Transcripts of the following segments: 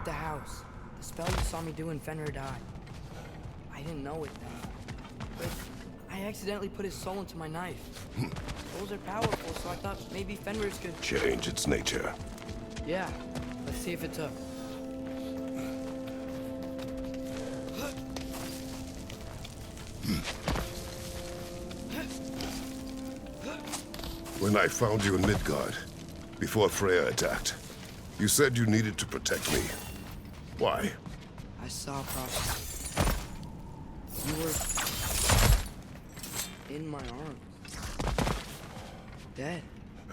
the house. The spell you saw me do when Fenrir died. I didn't know it then. But I accidentally put his soul into my knife. Souls are powerful, so I thought maybe Fenrir's could... Change its nature. Yeah. Let's see if it took. When I found you in Midgard, before Freya attacked, you said you needed to protect me. Why? I saw prophecy. You were... in my arms. Dead.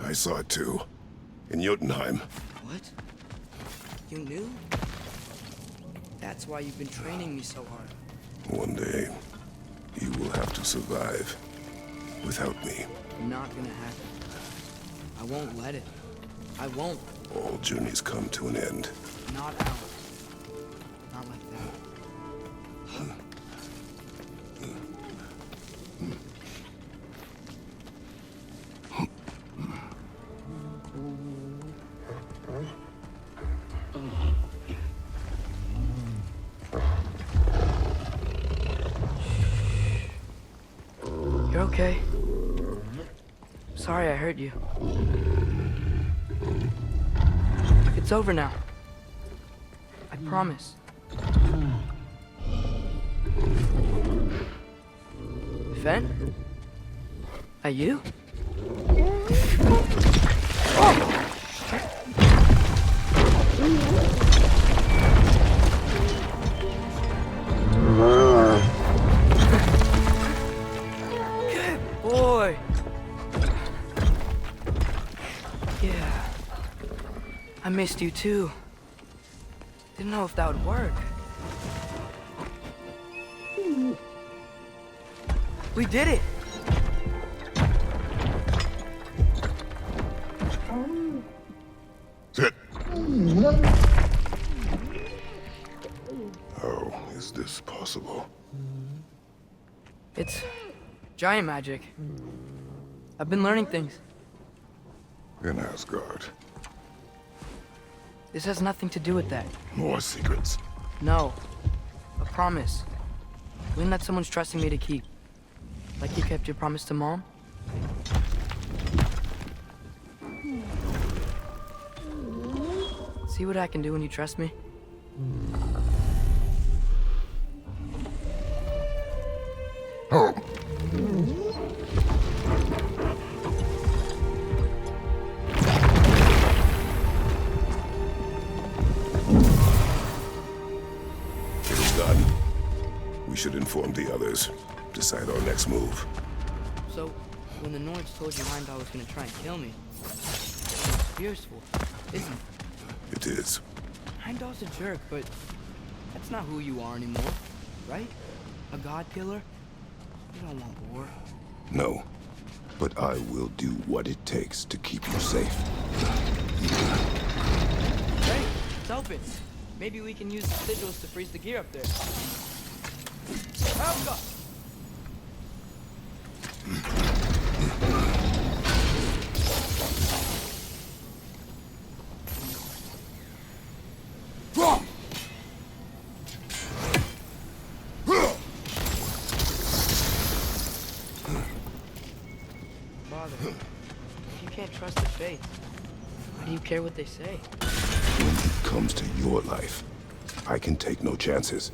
I saw it too. In Jotunheim. What? You knew? That's why you've been training me so hard. One day, you will have to survive without me. Not gonna happen. I won't let it. I won't. All journeys come to an end. Not ours. Not like that. You're okay. Sorry I hurt you. It's over now. I promise. Fen? That you? Good boy. Yeah. I missed you too. Didn't know if that would work. We did it! Sit. How is this possible? It's giant magic. I've been learning things. In Asgard. This has nothing to do with that. More secrets. No. A promise. One that someone's trusting me to keep. Like you kept your promise to Mom? See what I can do when you trust me? Oh. It is done. We should inform the others. Decide our next move. So, when the Norse told you Heimdall was gonna try and kill me, it's fearful, isn't it? It is. Heimdall's a jerk, but that's not who you are anymore, right? A god killer? You don't want war. No. But I will do what it takes to keep you safe. Hey, it's open. Maybe we can use the sigils to freeze the gear up there. Asgard! Father, if you can't trust the faith, why do you care what they say? When it comes to your life, I can take no chances.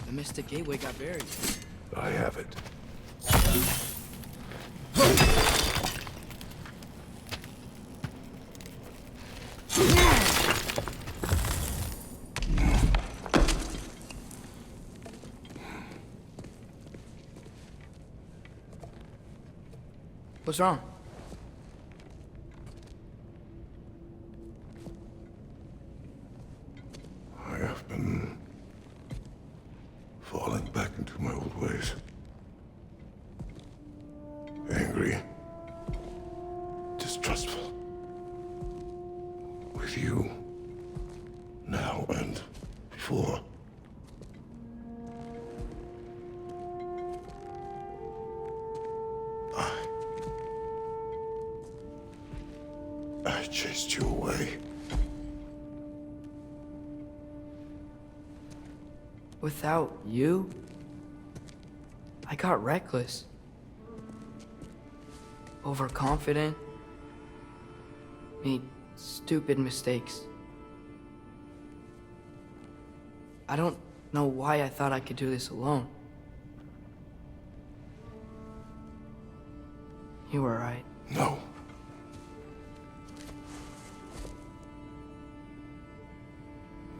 The Mystic Gateway got buried. I have it. What's wrong? with you. Now and before. I chased you away. Without you, I got reckless. Overconfident. Made stupid mistakes. I don't know why I thought I could do this alone. You were right. No.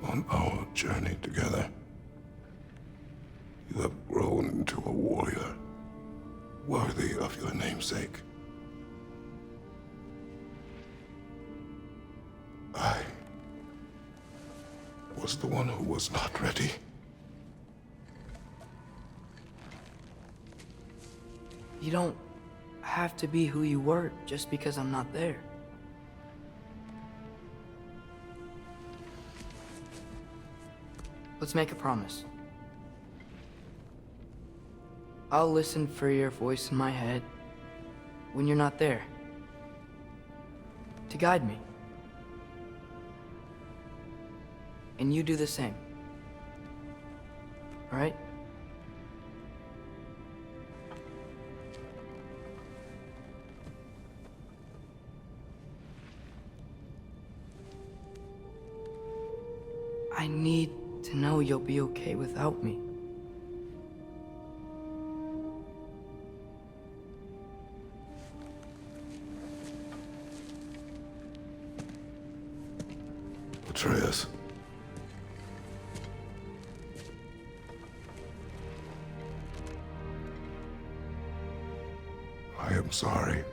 On our journey together, you have grown into a warrior worthy of your namesake. I was the one who was not ready. You don't have to be who you were just because I'm not there. Let's make a promise. I'll listen for your voice in my head when you're not there, to guide me. And you do the same. All right? I need to know you'll be okay without me. Atreus. I am sorry.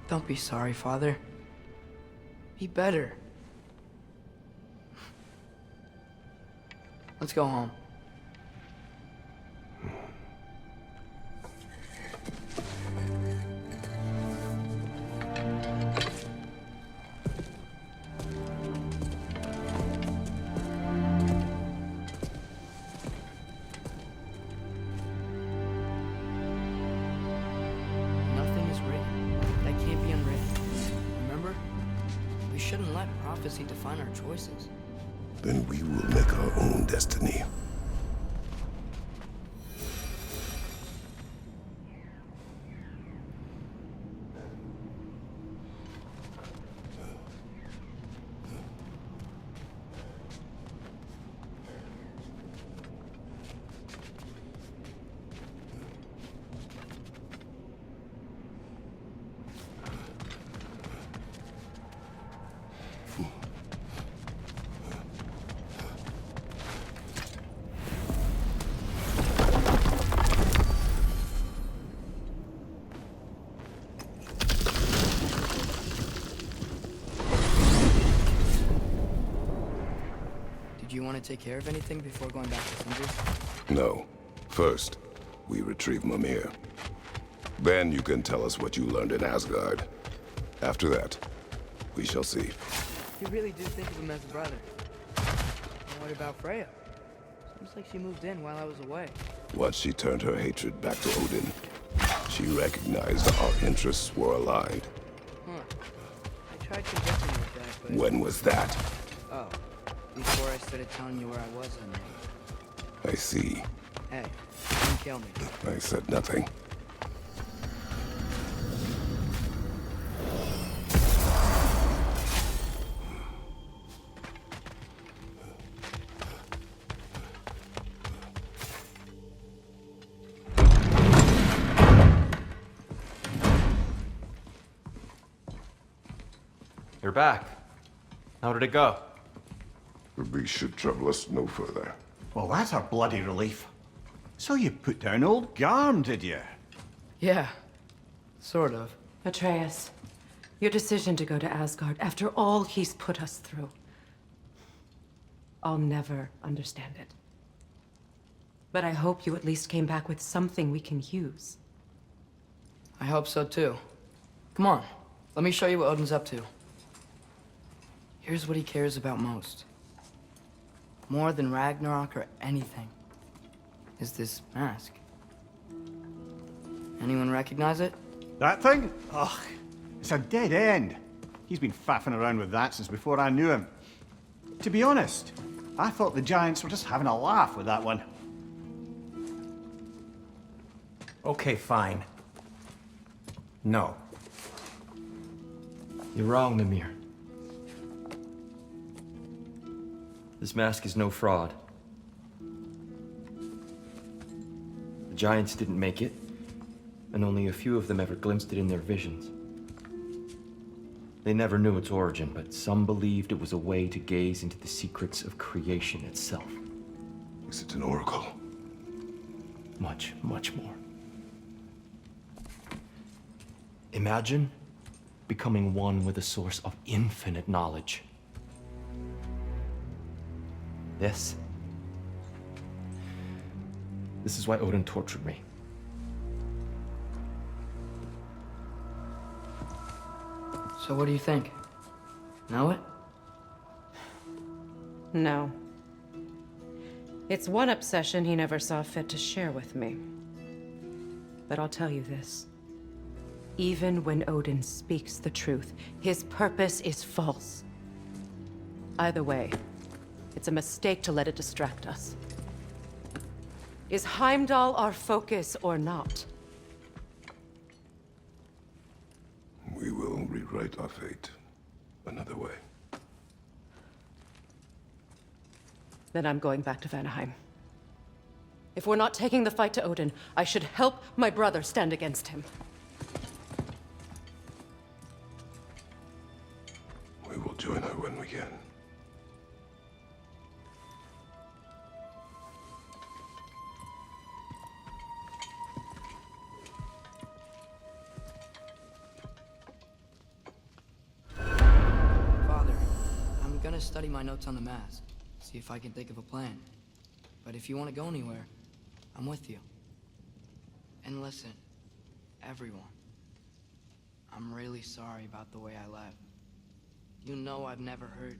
Don't be sorry, Father. Be better. Let's go home. Nothing is written that can't be unwritten. Remember? We shouldn't let prophecy define our choices. Then we will make our own destiny. Do you want to take care of anything before going back to Sindri? No. First, we retrieve Mimir. Then you can tell us what you learned in Asgard. After that, we shall see. You really do think of him as a brother. And what about Freya? Seems like she moved in while I was away. Once she turned her hatred back to Odin, she recognized our interests were aligned. Huh. I tried convincing her of that, but... When was that? Oh. Before I started telling you where I was that night. I see. Hey, don't kill me. I said nothing. You're back. How did it go? The beast should trouble us no further. Well, that's a bloody relief. So you put down old Garm, did you? Yeah. Sort of. Atreus, your decision to go to Asgard after all he's put us through. I'll never understand it. But I hope you at least came back with something we can use. I hope so too. Come on, let me show you what Odin's up to. Here's what he cares about most. More than Ragnarok or anything, is this mask. Anyone recognize it? That thing? Ugh, it's a dead end. He's been faffing around with that since before I knew him. To be honest, I thought the giants were just having a laugh with that one. Okay, fine. No. You're wrong, Mimir. This mask is no fraud. The giants didn't make it, and only a few of them ever glimpsed it in their visions. They never knew its origin, but some believed it was a way to gaze into the secrets of creation itself. Is it an oracle? Much, much more. Imagine becoming one with a source of infinite knowledge. This is why Odin tortured me. So what do you think? Know it? No. It's one obsession he never saw fit to share with me. But I'll tell you this. Even when Odin speaks the truth, his purpose is false. Either way, it's a mistake to let it distract us. Is Heimdall our focus or not? We will rewrite our fate another way. Then I'm going back to Vanaheim. If we're not taking the fight to Odin, I should help my brother stand against him. We will join her when we can. Father, I'm gonna study my notes on the mask, see if I can think of a plan. But if you want to go anywhere, I'm with you. And listen, everyone, I'm really sorry about the way I left. You know I've never hurt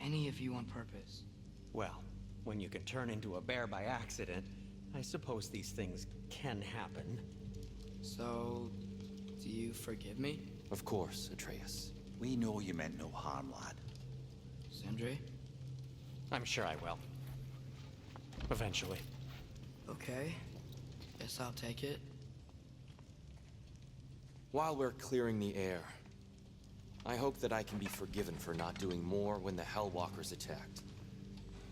any of you on purpose. Well, when you can turn into a bear by accident, I suppose these things can happen. So, do you forgive me? Of course, Atreus. We know you meant no harm, lad. Sindri? I'm sure I will. Eventually. Okay. Guess I'll take it. While we're clearing the air, I hope that I can be forgiven for not doing more when the Hellwalkers attacked.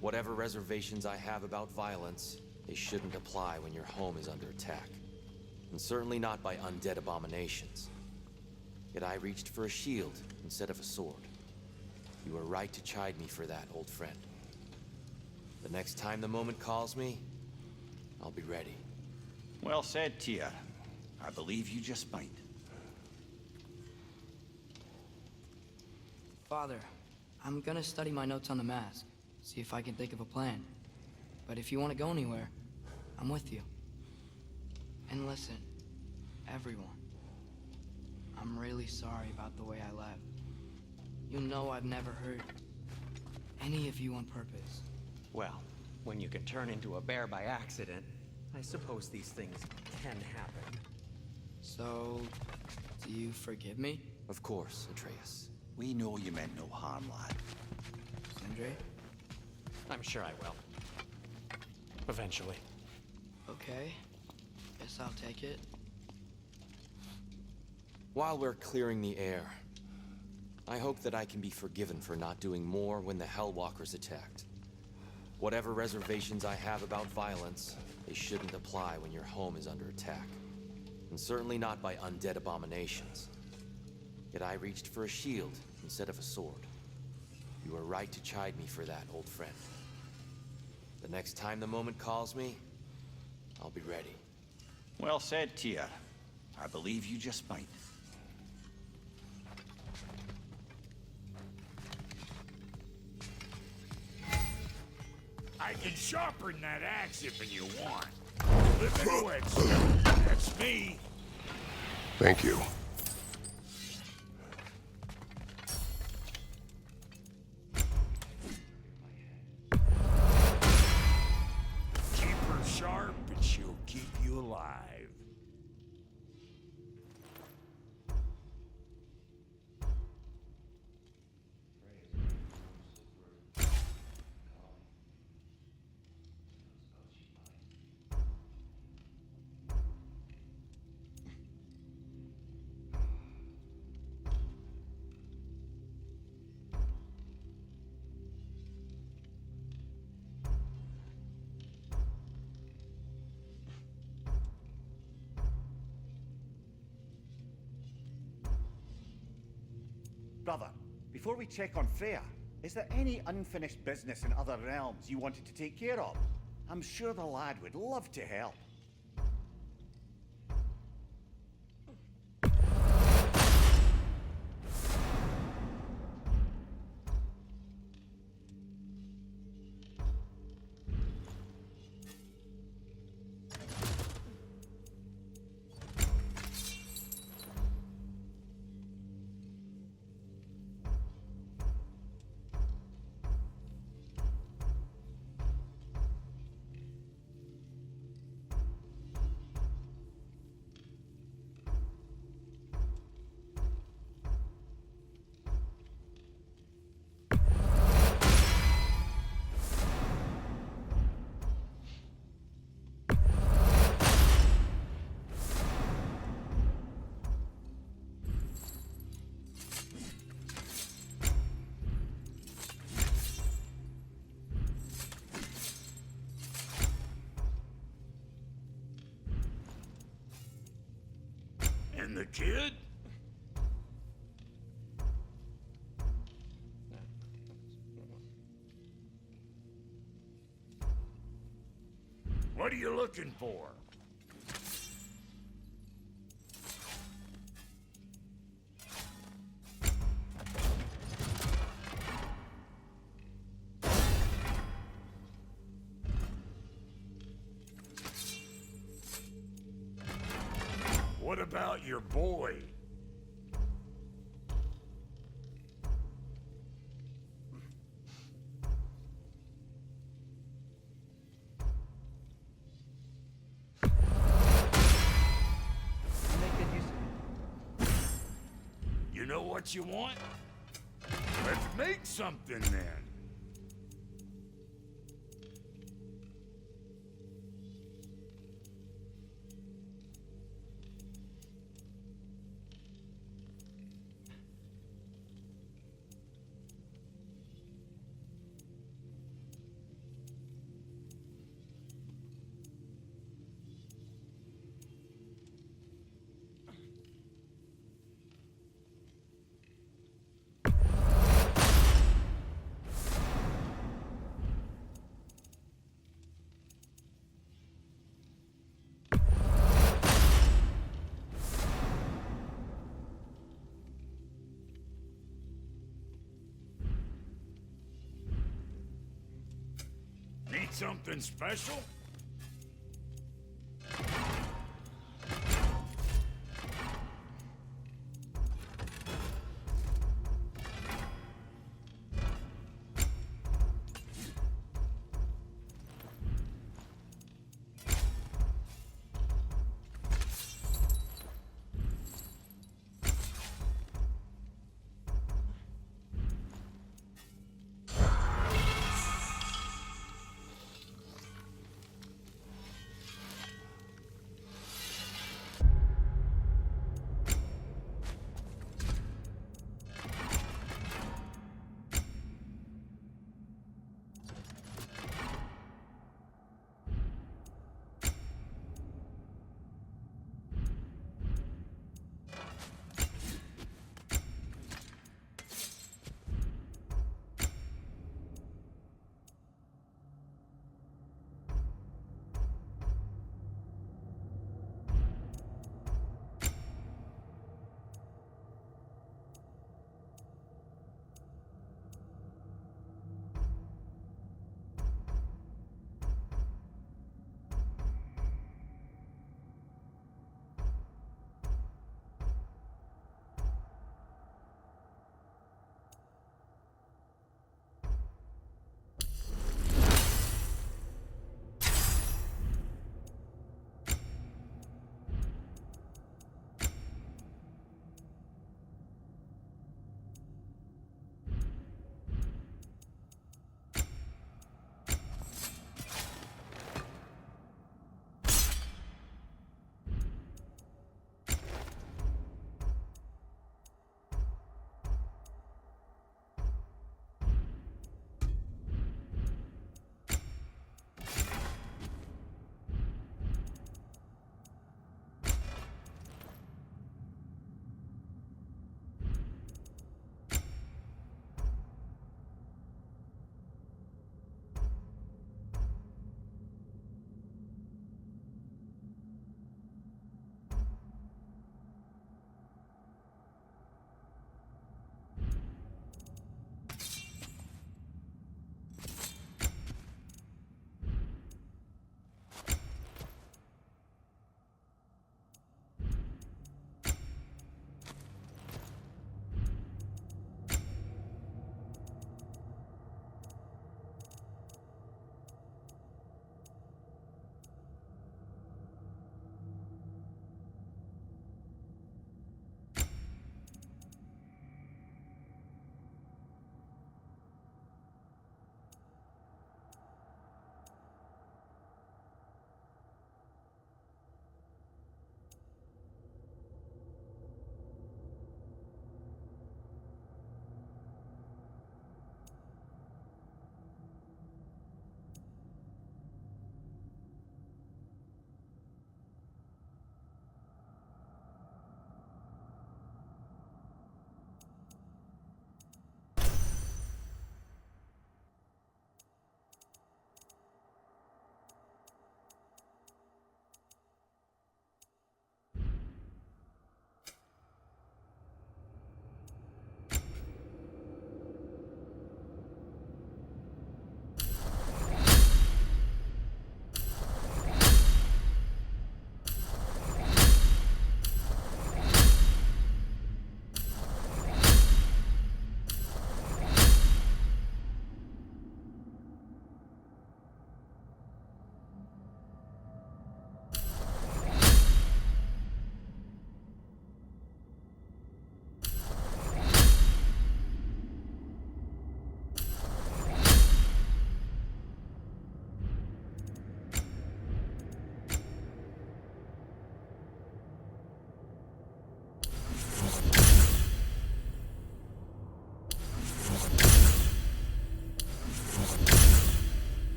Whatever reservations I have about violence, they shouldn't apply when your home is under attack. And certainly not by undead abominations. Yet I reached for a shield instead of a sword. You were right to chide me for that, old friend. The next time the moment calls me, I'll be ready. Well said, Tyr. I believe you just might. Father, I'm gonna study my notes on the mask, see if I can think of a plan. But if you want to go anywhere, I'm with you. And listen, everyone, I'm really sorry about the way I left. You know I've never hurt any of you on purpose. Well, when you can turn into a bear by accident, I suppose these things can happen. So, do you forgive me? Of course, Atreus. We know you meant no harm, lad. Sindri? I'm sure I will. Eventually. Okay. Guess I'll take it. While we're clearing the air, I hope that I can be forgiven for not doing more when the Hellwalkers attacked. Whatever reservations I have about violence, they shouldn't apply when your home is under attack. And certainly not by undead abominations. Yet I reached for a shield instead of a sword. You were right to chide me for that, old friend. The next time the moment calls me, I'll be ready. Well said, Tyr. I believe you just might. I can sharpen that axe if you want. Living whetstone, that's me. Thank you. Keep her sharp and she'll keep you alive. Brother, before we check on Freya, is there any unfinished business in other realms you wanted to take care of? I'm sure the lad would love to help. And the kid? What are you looking for? What about your boy? Make good use of it. You know what you want? Let's make something then. Need something special?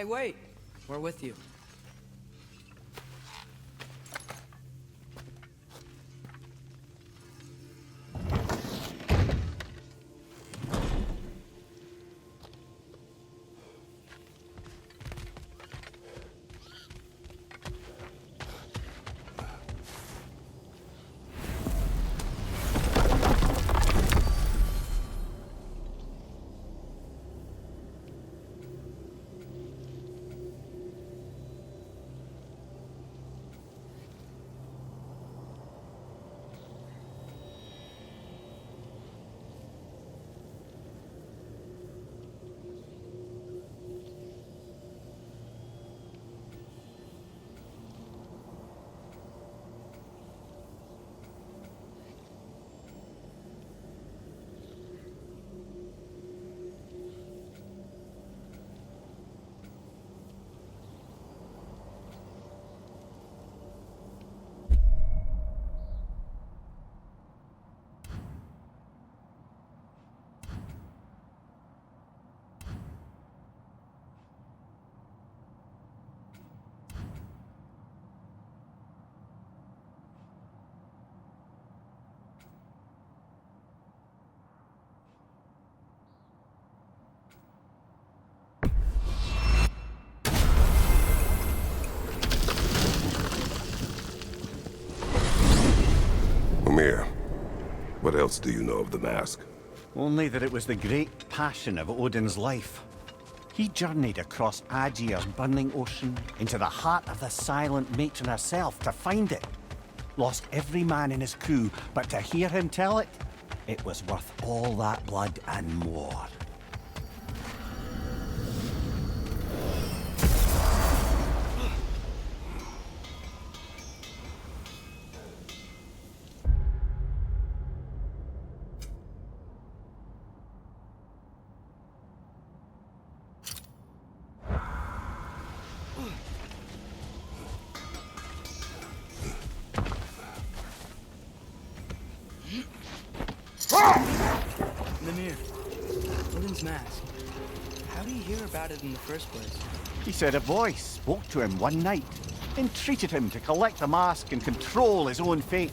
Hey, wait! We're with you. Mimir, what else do you know of the mask? Only that it was the great passion of Odin's life. He journeyed across Aegir's burning ocean into the heart of the silent matron herself to find it. Lost every man in his crew, but to hear him tell it, it was worth all that blood and more. Mimir, Odin's mask. How do you hear about it in the first place? He said a voice spoke to him one night, entreated him to collect the mask and control his own fate.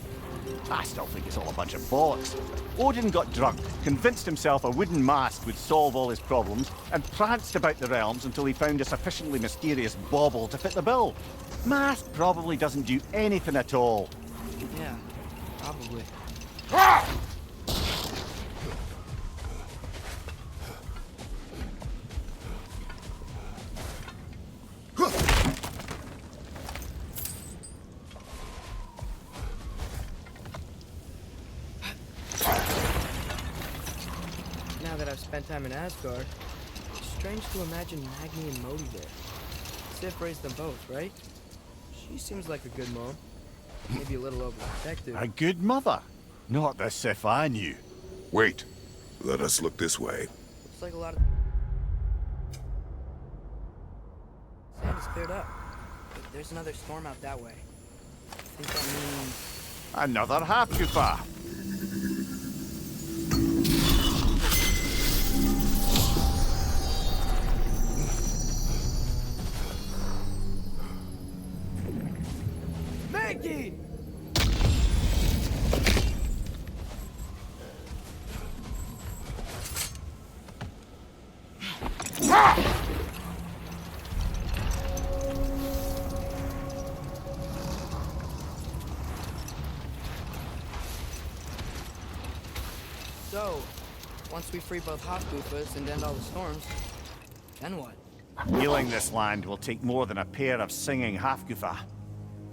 I still think it's all a bunch of bollocks. Odin got drunk, convinced himself a wooden mask would solve all his problems, and pranced about the realms until he found a sufficiently mysterious bauble to fit the bill. Mask probably doesn't do anything at all. Yeah, probably. Now that I've spent time in Asgard, it's strange to imagine Magni and Modi there. Sif raised them both, right? She seems like a good mom. Maybe a little overprotective. A good mother. Not the Sif I knew. Wait. Let us look this way. Looks like a lot of sand is cleared up. But there's another storm out that way. I think that means Another half-goofer. Maggie! So, once we free both Hofgufas and end all the storms, then what? Healing this land will take more than a pair of singing half-goofer.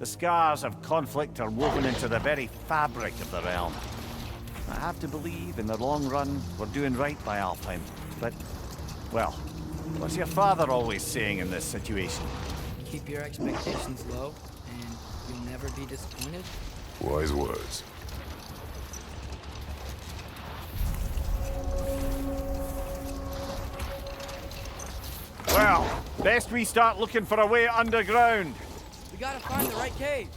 The scars of conflict are woven into the very fabric of the realm. I have to believe, in the long run, we're doing right by Alfheim. But, well, what's your father always saying in this situation? Keep your expectations low, and you'll never be disappointed? Wise words. Well, best we start looking for a way underground. We gotta find the right cave.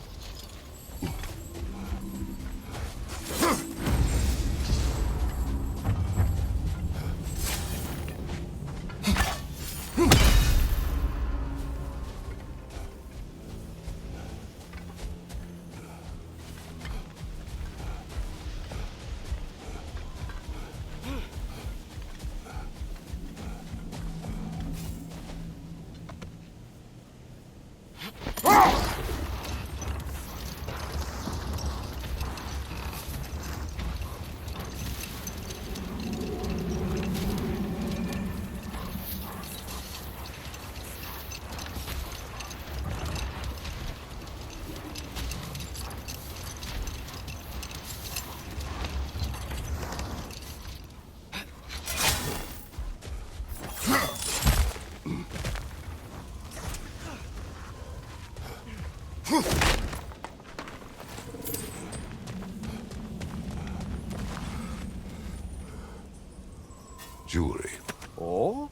Jewelry. Oh?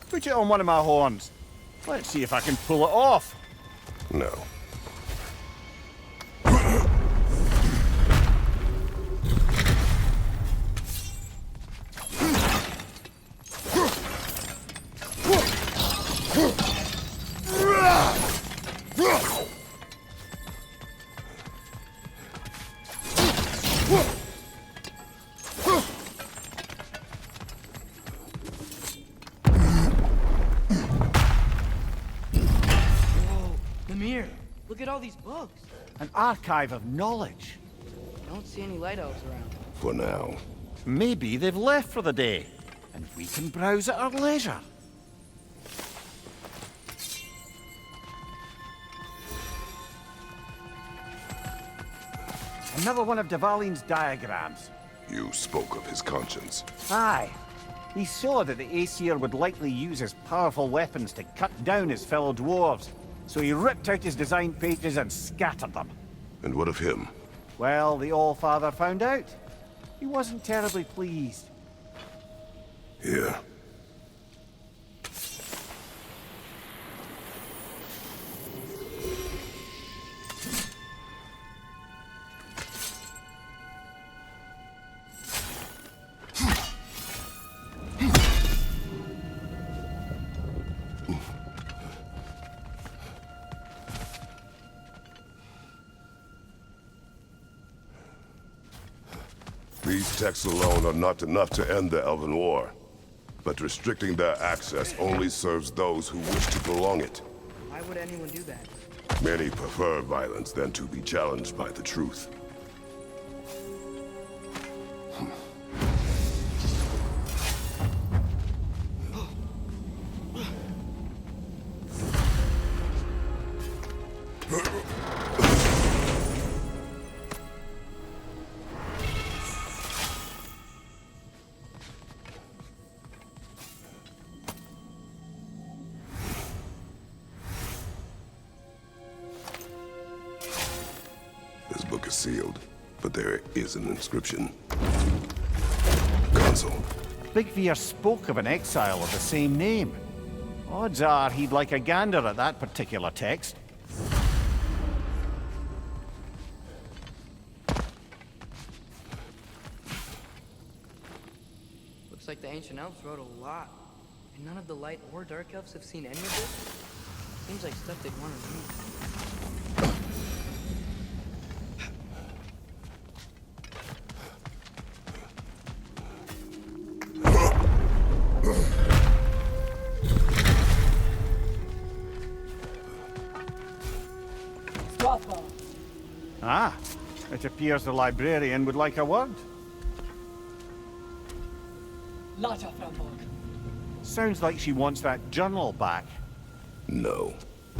Put it on one of my horns. Let's see if I can pull it off. No. Look at all these books. An archive of knowledge. I don't see any light elves around. For now. Maybe they've left for the day, and we can browse at our leisure. Another one of Dvalin's diagrams. You spoke of his conscience. Aye. He saw that the Æsir would likely use his powerful weapons to cut down his fellow dwarves, so he ripped out his design pages and scattered them. And what of him? Well, the All-Father found out. He wasn't terribly pleased. Here. These texts alone are not enough to end the Elven War. But restricting their access only serves those who wish to prolong it. Why would anyone do that? Many prefer violence than to be challenged by the truth. This book is sealed, but there is an inscription. Console. Big Veer spoke of an exile of the same name. Odds are he'd like a gander at that particular text. Looks like the ancient elves wrote a lot. And none of the light or dark elves have seen any of this? Seems like stuff they'd want to read. Ah, it appears the librarian would like a word. Sounds like she wants that journal back. No.